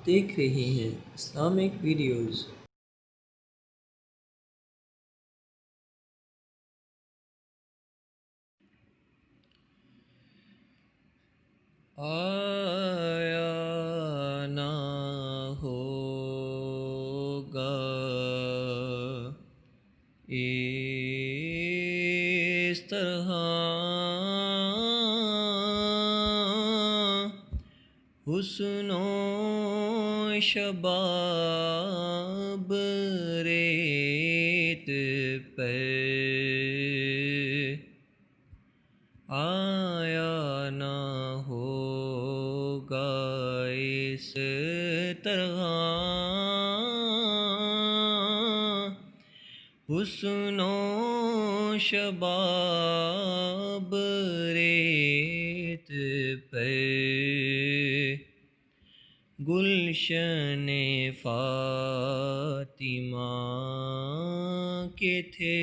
دیکھ رہے ہیں اسلامک ویڈیوز۔ آیا نہ ہوگا اس طرح حسن و شباب ریت پر آیا نہ ہوگا اس طرح حسن و شباب ریت پر گلشن فاطمہ کے تھے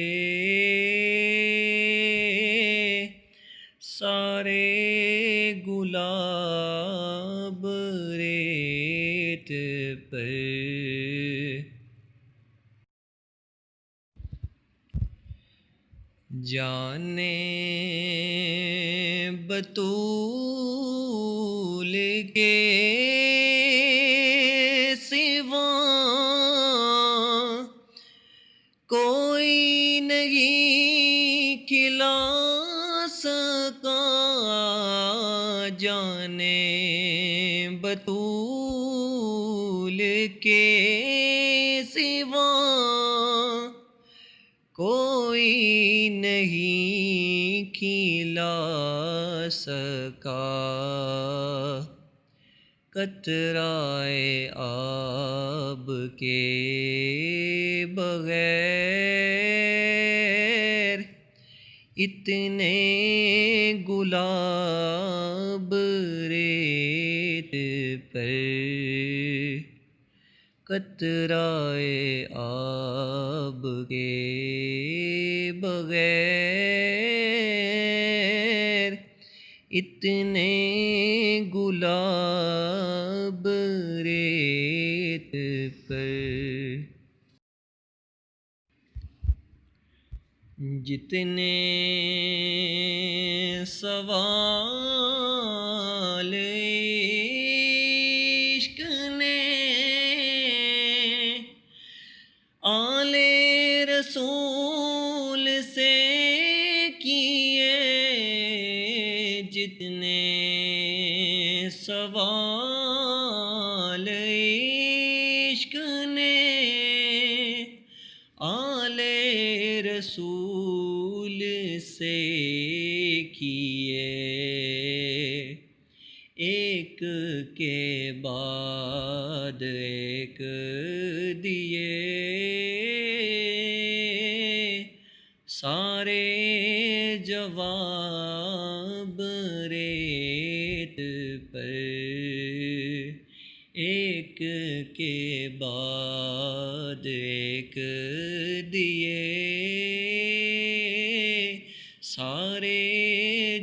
سارے گلاب ریت پر جانے بطول کے سوا کوئی نہیں کھلا سکا جانے بطول کے سوا کوئی نہیں کھلا سکا قطرۂ آب کے بغیر اتنے گلاب ریت پر قطرۂ آب کے بغیر اتنے گلاب ریت پر جتنے سوال عشق نے آل رسول سے کیے جتنے سوال عشق نے آل رسول سے کیے ایک کے بعد ایک دیے سارے جواب ریت پر ایک کے بعد ایک دیے سارے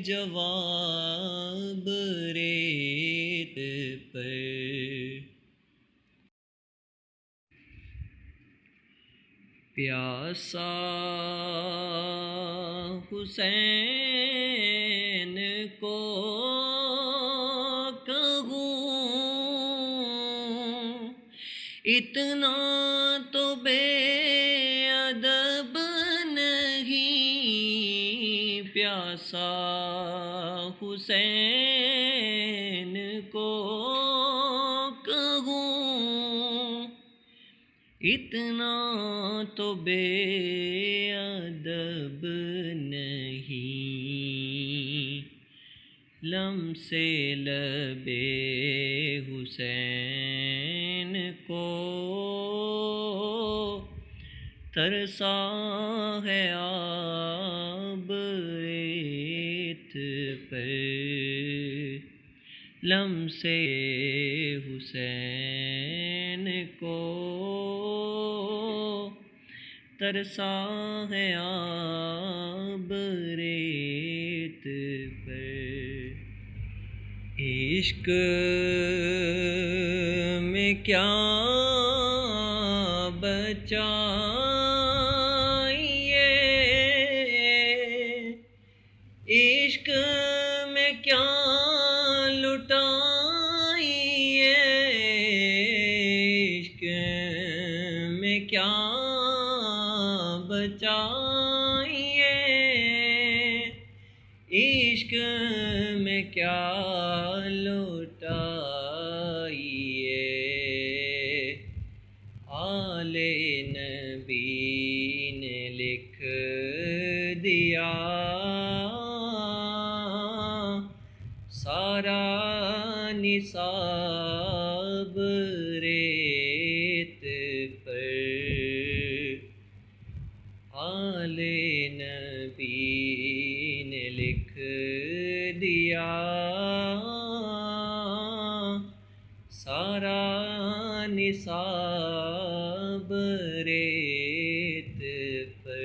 جواب ریت پر پیاسا حسین کو کہوں اتنا تو بے ادب نہیں پیاسا حسین کو کہوں اتنا تو بے ادب نہیں لمس لب حسین کو ترسا ہے آب ریت پر لمس حسین کو ترسا ہے آب ریت پر عشق میں کیا بچائیے، عشق میں کیا لٹائیے، عشق میں کیا بچائیے، عشق میں کیا لٹائیے، آل نبی نے لکھ دیا سارا نصاب ریت پر، آل نبی نے لکھ دیا سارا نصاب ریت پر،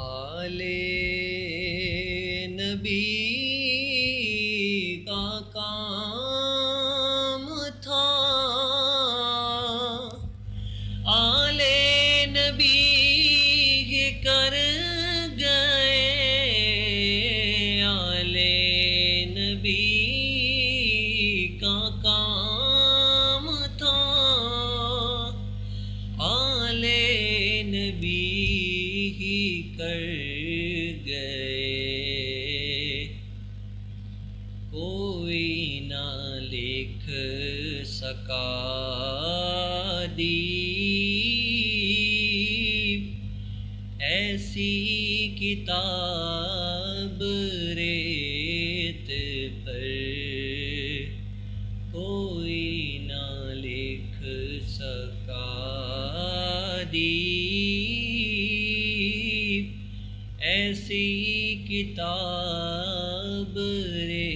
آل نبی کا کام تھا، آل نبی کر گئے، آل نبی کا کام تھا، آل نبی ہی کر گئے، کوئی نہ لکھ سکا دیپ ایسی کتاب ریت پر، کوئی نہ لکھ سکا دیپ ایسی کتاب ریت